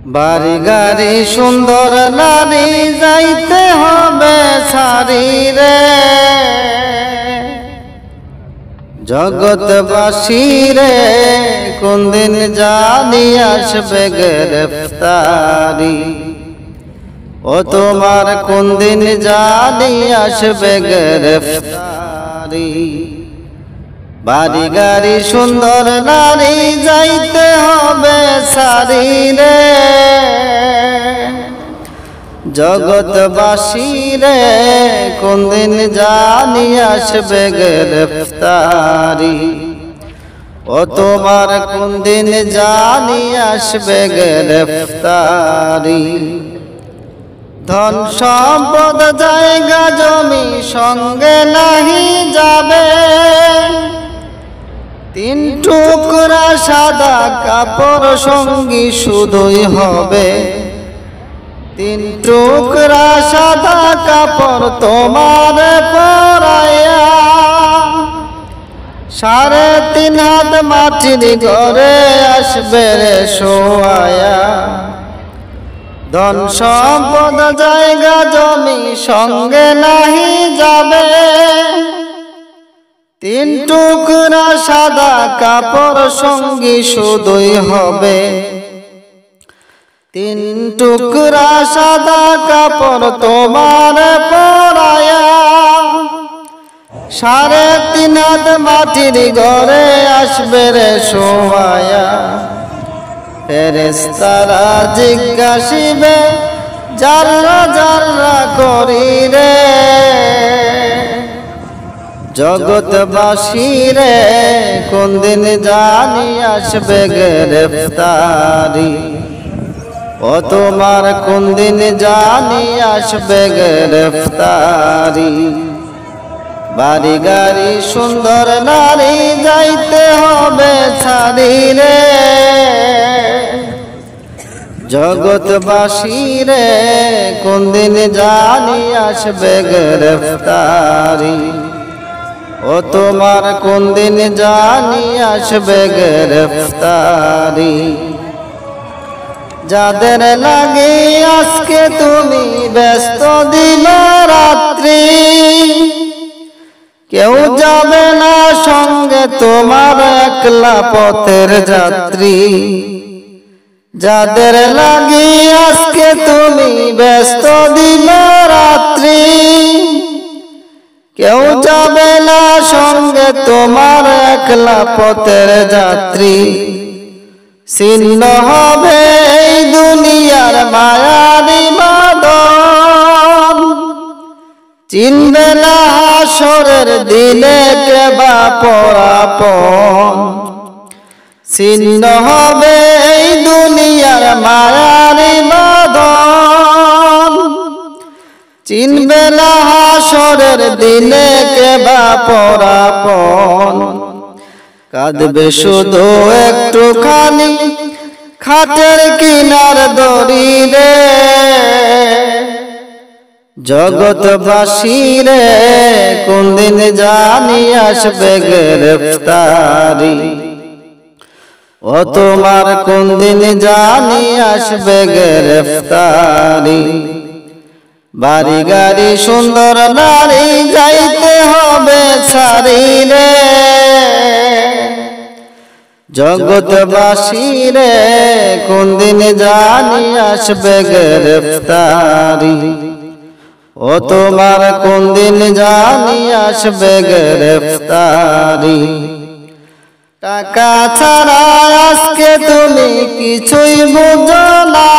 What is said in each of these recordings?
বাড়ি গাড়ি সুন্দর নারী যাইতে হবে সারি রে, জগৎবাসী রে কোন দিন জানি আসবে গ্রেফতারি। ও তোমার কোন দিন জানি আসবে গ্রেফতারি। বাড়ি গাড়ি সুন্দর নারী যাইতে হবে সারি রে, জগৎবাসী রে কোন দিন জানি আসবে গ্রেফতারি। ও তোমার কোন দিন জানি আসবে গ্রেফতারি। ধন সম্পদ জায়গা জমি সঙ্গে নাহি যাবে, তিন টুকরা সাদা কাপড় সঙ্গী শুধুই হবে। তিন টুকরা সাদা কাপড় তোমার পরাইয়া, 3.5 হাত মাটির ঘরে আসবে রে শোয়ায়া। ধন সম্পদ জায়গা জমি সঙ্গে নাহি যাবে, তিন টুকরা সাদা কাপড় সঙ্গী শুধুই হবে। তিন টুকরা সাদা কাপড় তোমার পরাইয়া, 3.5 হাত মাটির ঘরে আসবে রে শোয়ায়া। ফেরেশতারা জিজ্ঞাসিবে যারা যারা করি রে, জগৎবাসী রে কোন দিন জানি আসবে গ্রেফতারি। ও তোমার কোন দিন জানি আসবে গ্রেফতারি। বাড়ি গাড়ি সুন্দর নারী যাইতে হবে ছাড়ি রে, জগৎবাসী রে কোন দিন জানি আসবে গ্রেফতারি। ও তোমার কোন দিন জানি আসবে গ্রেফতারি। যাদের লাগে আজকে তুমি ব্যস্ত দিন রাত্রি, কেউ যাবে না সঙ্গে তোমার একলা পথের যাত্রী। যাদের লাগি আজকে তুমি ব্যস্ত দিন রাত্রি, কেউ যাবে না সঙ্গে তোমার একলা পথের যাত্রী। ছিন্ন হবে এই দুনিয়ার মায়ারি বাঁধন, চিনবে না হাসরের দিনে কে বা পরাপন। ছিন্ন হবে এই দুনিয়ার মায়ারি বাঁধন, চিনবে না হাসরের দিনে কে বা পরাপন। কাঁদবে শুধু একটুখানি খাটের কিনার দড়ি রে, জগৎবাসী রে কোন দিন জানি আসবে গ্রেফতারি। ও তোমার কোন দিন জানি আসবে গ্রেফতারি। বাড়ি গাড়ি সুন্দর নারী যাইতে হবে ছাড়ি রে, জগৎবাসী রে কোন দিন জানি আসবে গ্রেফতারি। ও তোমার কোন দিন জানি আসবে গ্রেফতারি। টাকা ছাড়া আজকে তুমি কিছুই বুঝো না,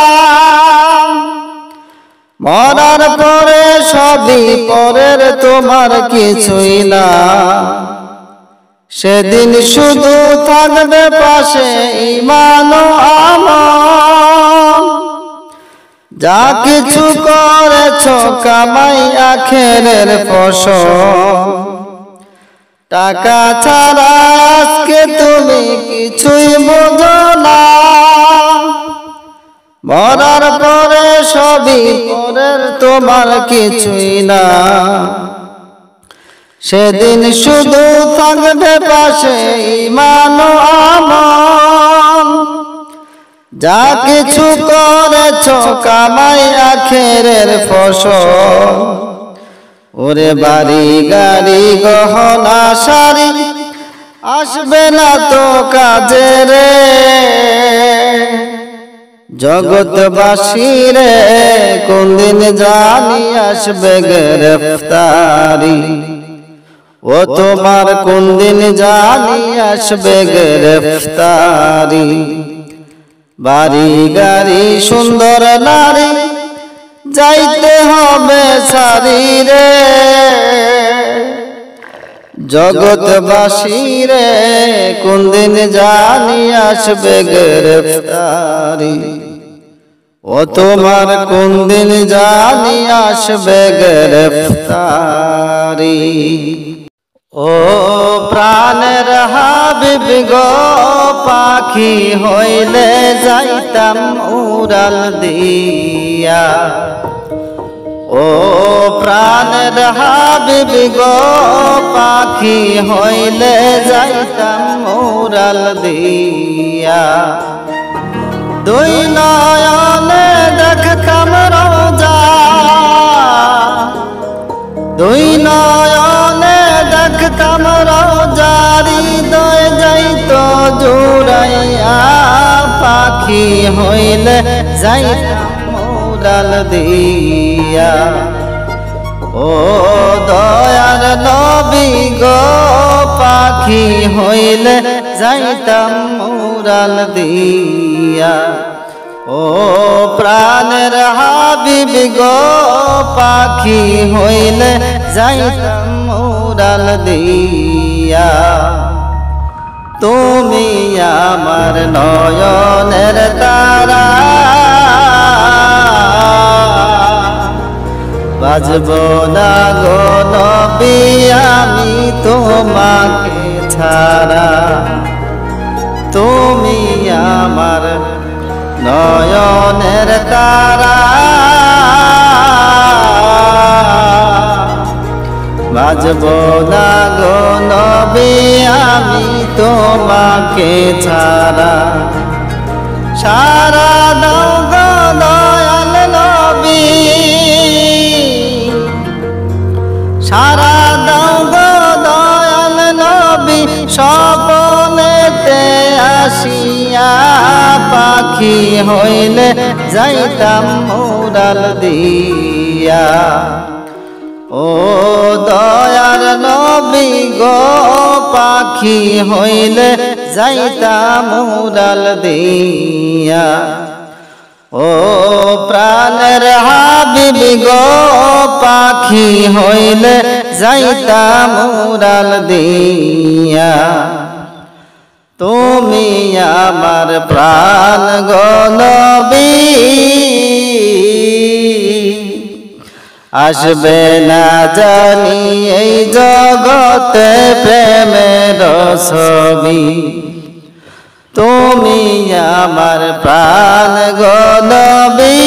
মরার পরে সবই পরের তোমার কিছুই না। সেদিন শুধু থাকবে পাশে ঈমান ও আমল, যা কিছু করেছ কামাই আখেরের ফসল। টাকা ছাড়া আজকে তুমি কিছুই বোঝো না, মরার পরে সবই পরের তোমার কিছুই না। সেদিন শুধু থাকবে পাশে ঈমান ও আমল, যা কিছু করেছ কামাই আখেরের ফসল। ওরে বাড়ি গাড়ি গহনা শাড়ি আসবে না তো কাজে রে, জগৎবাসী রে কোন দিন জানি আসবে গ্রেফতারি। ও তোমার কোন দিন জানি আসবে গ্রেফতারি। বাড়ি গাড়ি সুন্দর নারী যাইতে হবে সারি রে, জগৎবাসী রে কোন দিন জানি আসবে গ্রেফতারি। ও তোমার কোন দিন জানি আসবে গ্রেফতারি। ও প্রাণের হাবিব গো পাখি হইলে যাইতাম উড়াল দিয়া। ও প্রাণের হাবিব গো পাখি হইলে যাইতাম উড়াল দিয়া। দুই নয়নে দেখতাম রোজা, দুই নয়নে দেখতাম রোজা, হৃদয় যাইত জুড়াইয়া। পাখি হইলে যাইতাম উড়াল দিয়া। ও দয়ার নবী গো পাখি হইলে যাইতাম উড়াল দিয়া। ও প্রাণের হাবিব গো পাখি হইলে যাইতাম উড়াল দিয়া। তুমি আমার নয়নের তারা, বাজব না গো নবী আমি তোমাকে ছাড়া। তুমি আমার নয়নের তারা, বাজব না গো নবী আমি তোমাকে ছাড়া। সারা দাও গো দয়াল নবী, সারা দাও গো দয়াল নবী স্বপ্নেতে আসিয়া। পাখি হইলে যাইতাম উড়াল দিয়া। ও দয়ার নবী গো পাখি হইলে যাইতাম উড়াল দিয়া। ও প্রাণের হাবিব গো পাখি হইলে যাইতাম উড়াল দিয়া। তুমি আমার প্রাণ গো নবী, আসবে না জানি এই জগতে প্রেমের ছবি। তুমি আমার প্রাণ গো নবী,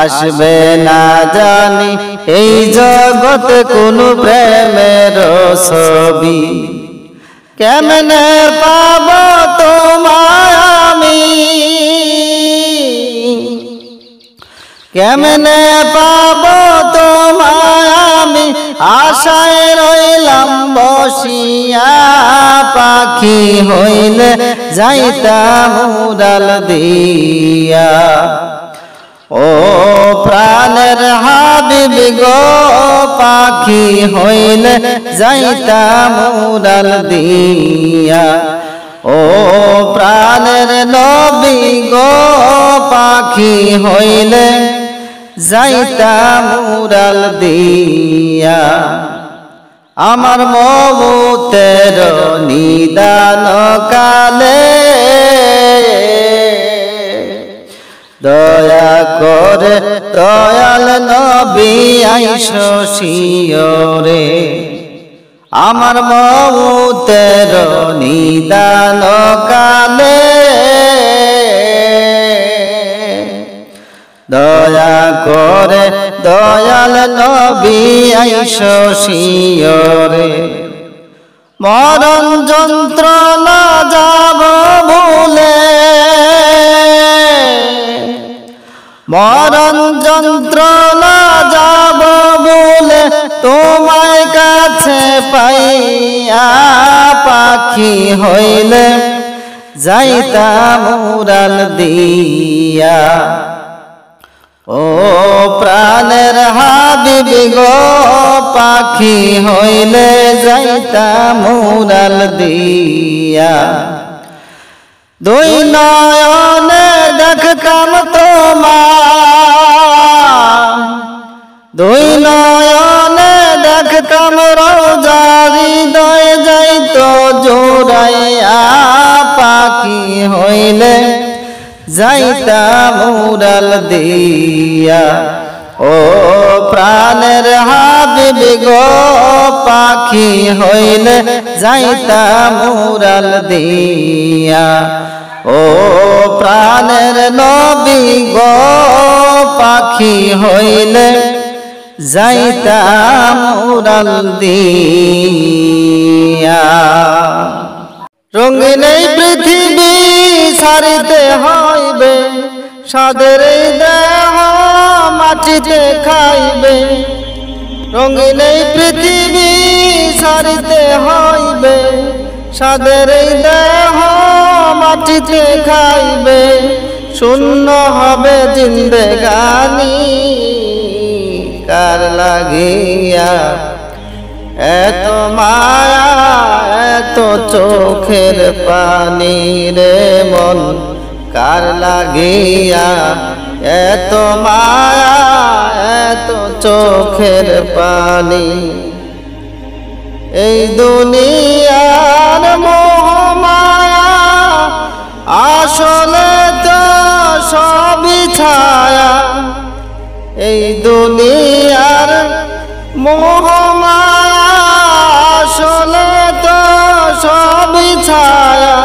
আসবে না জানি এই জগৎ কোন প্রেমের ছবি। কেমনে পাব তোমায় আমি, কেমনে পাব তোমায় আমি আশায় রইলাম বসিয়া। পাখি হইলে যাইতাম উড়াল দিয়া। ও প্রাণের হাবিব গো পাখি হইলে যাইতাম উড়াল দিয়া। ও প্রাণের নবী গো পাখি হইলে যাইতাম উড়াল দিয়া। আমার মমতের নিদান কালে দয়া করে দয়াল নবী আইসো শিয়রে। আমার মমতের নিদান কালে দয়া করে দয়াল নবী আইসো শিয়রে। মরণ যন্ত্রণা যাব ভুলে, মরণ যন্ত্রণা যাব ভুলে, তোমায় কাছে পাইয়া পাখি হইলে যাইতাম উড়াল দিয়া। ও প্রাণের হাবিবি গো, পাখি হইলে যাইতাম উড়াল দিয়া। দুই নয়নে দেখতাম তোমার, দুই নয়নে দেখতাম রোজা, হৃদয় যাইতো জোড়াইয়া পাখি হইলে যাইতাম উড়াল দিয়া। ও প্রাণের হাবিবি গো, পাখি হইলে যাইতাম উড়াল দিয়া। ও প্রাণের নবী গো, পাখি হইলে যাইতাম উড়াল দিয়া। রঙিন এই পৃথিবী ছাড়িতে হইবে, সাদের এই দেহ মাটিতে খাইবে। রঙিন এই পৃথিবী ছাড়িতে হইবে, সাদের এই দেহ মাটিতে খাইবে। শূন্য হবে জিন্দেগানি কার লাগিয়া, এত মায়া এত চোখের পানি রে মন কার লাগিয়া। এত মায়া এত চোখের পানি, এই দুনিয়ার মোহ মায়া আসলে তো সবই ছায়া। এই দুনিয়ার মোহ মায়া আসলে তো সবই ছায়া।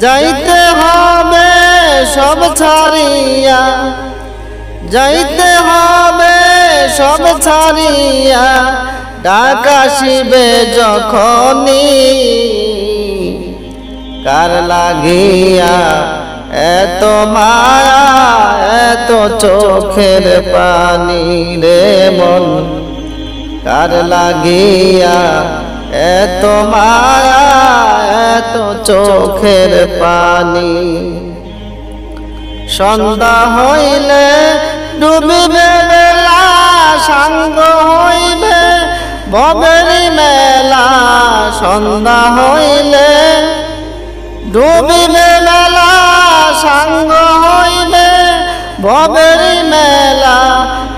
যাইতে হবে সব ছাড়িয়া, যাইতে হবে সব ছাড়িয়া। ডাক আসিবে যখনই কার লাগিয়া, এত মায়া এত চোখের পানি রে মন কার লাগিয়া। এত মায়া এত চোখের পানি, সন্ধ্যা হইলে ডুবিবে বেলা, সাঙ্গ হইবে ভবেরি মেলা। সন্ধ্যা হইলে ডুবিবে বেলা, সাঙ্গ হইবে ভবেরি মেলা।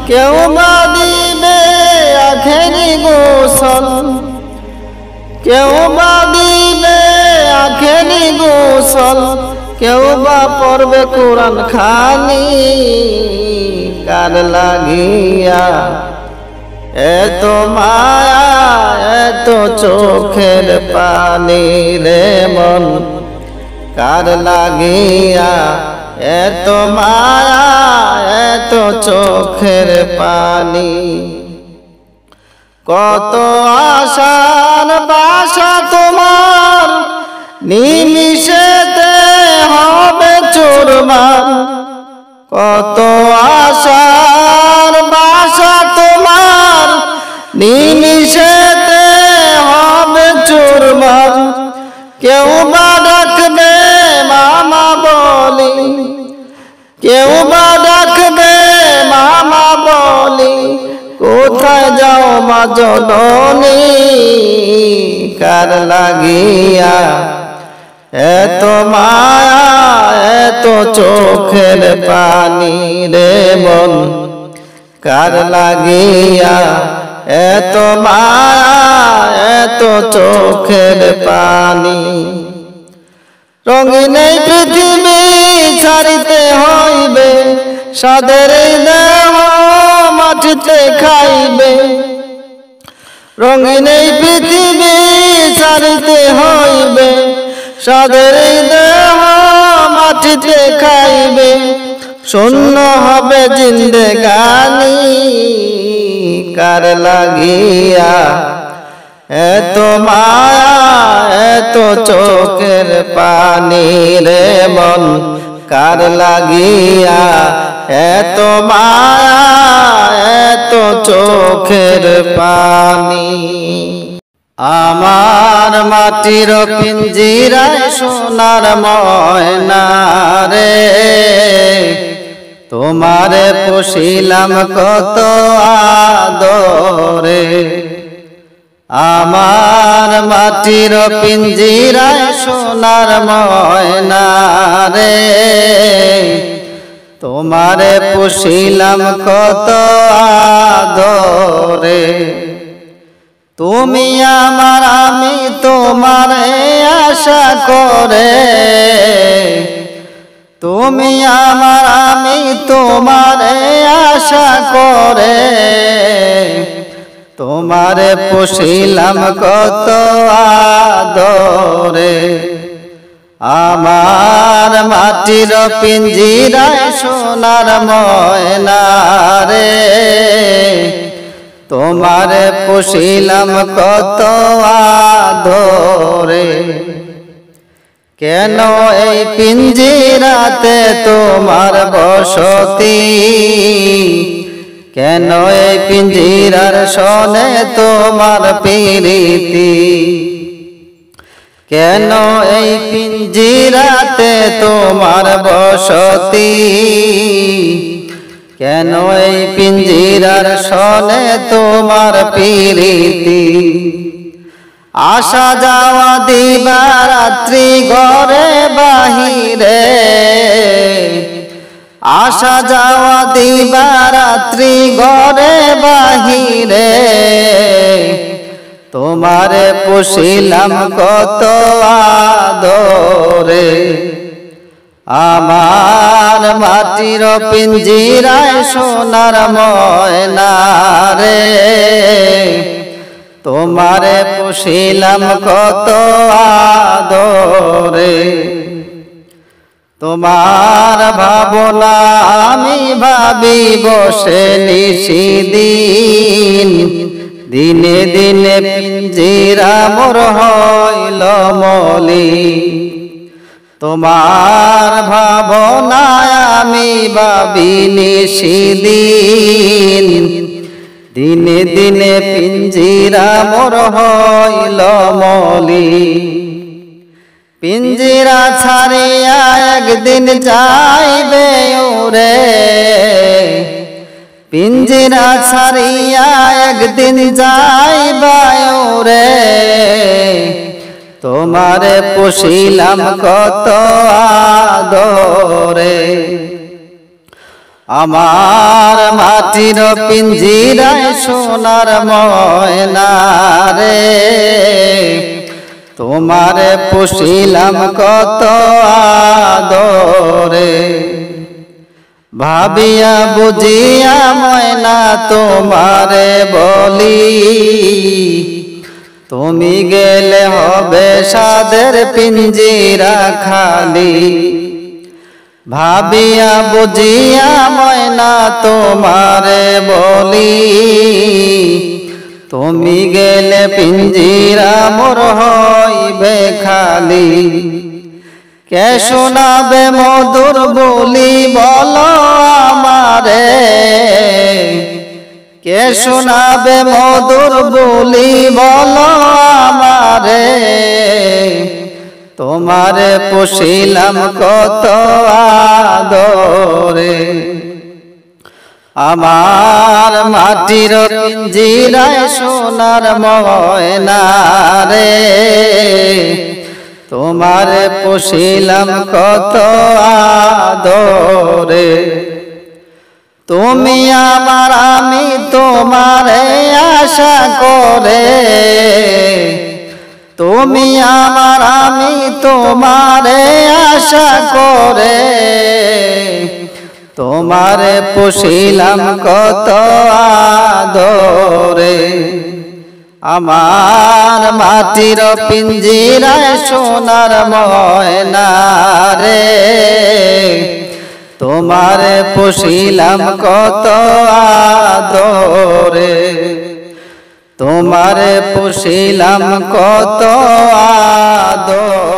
কেউ বা দিবে আখেরি গোসল, কেউ বা দিবে আখেরি গোসল। কেউ বা পড়বে কোরআন খানি কার লাগিয়া। এত মায়া এত চোখের পানি রে মন কার লাগিয়া। এত মায়া এত চোখের পানি, কত আশার বাসা তোমার নিমিষেতে হবে চুরমার। কত আশার বাসা তোমার নিমিষেতে হবে চুরমার। কেউ বা ডাকবে মামা বলি, কেউ বা ডাকবে মামা বলি। কোথায় যাও মা জননী কার লাগিয়া। এত মায়া এত চোখের পানি রে মন কার লাগিয়া। এত মায়া এত চোখের পানি, রঙিন এই পৃথিবী ছাড়িতে হইবে, সাদের এই দেহ মাটিতে খাইবে। রঙিন এই পৃথিবী ছাড়িতে হইবে, সাদের এই দেহ মাটিতে খাইবে। শূন্য হবে জিন্দেগানি কার লাগিয়া। এত মায়া এত চোখের পানি রে মন কার লাগিয়া, এত মায়া এত চোখের পানি। আমার মাটির পিঞ্জিরায় সোনার ময়না রে, তোমারে পুষিলাম কত আদরে। আমার মাটির পিঞ্জিরায় সোনার ময়না রে, তোমারে পুষিলাম কত আদরে। তুমি আমার আমি তোমারে আশা করে, তুমি আমার আমি তোমারে আশা করে, তোমারে পুষিলাম কত আদরে। আমার মাটির পিঞ্জিরায় সোনার ময়না রে, তোমারে পুষিলাম কত আদরে। কেন এই পিঞ্জিরাতে তোমার বসতি, কেন এই পিঞ্জিরার সনে তোমার প্রীতি, কেন এই পিঞ্জিরাতে তোমার বসতি, কেন এই পিঞ্জিরার সনে তোমার প্রীতি। আসা যাওয়া দিবা রাত্রি ঘরে বাহিরে, আসা যাওয়া দিবা রাত্রি ঘরে বাহিরে, তোমারে পুষিলাম কত আদরে। আমার মাটির পিঞ্জিরায় সোনার ময়না রে, তোমারে পুষিলাম কত আদরে। তোমার ভাবনা আমি ভাবি বসে নিশিদিন, দিনে দিনে পিঞ্জিরা মোর হইল মলিন। তোমার ভাবনায় আমি ভাবি নিশিদিন, দিনে দিনে পিঞ্জিরা মোর হইল মলিন। পিঞ্জিরা ছাড়িয়া একদিন যাইবে উড়ে, পিঞ্জিরা ছাড়িয়া একদিন যাইবে উড়ে, তোমারে পুষিলাম কত আদরে। আমার মাটির পিঞ্জিরায় সোনার ময়না রে, তোমারে পুষিলাম কত আদরে। ভাবিয়া বুঝিয়া ময়না তোমারে বলি, তুমি গেলে হবে সাদের পিঞ্জিরা খালি। ভাবিয়া বুঝিয়া ময়না তোমারে বলি, তুমি গেলে পিঞ্জিরা মোর হইবে খালি। কে শোনাবে মধুর বলি বলো আমারে, কে শোনাবে মধুর বলি বলো আমারে, তোমারে পুষিলাম কত আদরে। আমার মাটির পিঞ্জিরায় সোনার ময়না রে, তোমারে পুষিলাম কত আদরে। তুমি আমার আমি তোমারে আশা করে, তুমি আমার আমি তোমারে আশা করে, তোমারে পুষিলাম কত আদরে। আমার মাটির পিঞ্জিরায় সোনার ময়না রে, তোমারে পুষিলাম কত আদরে। তোমারে পুষিলাম কত আদর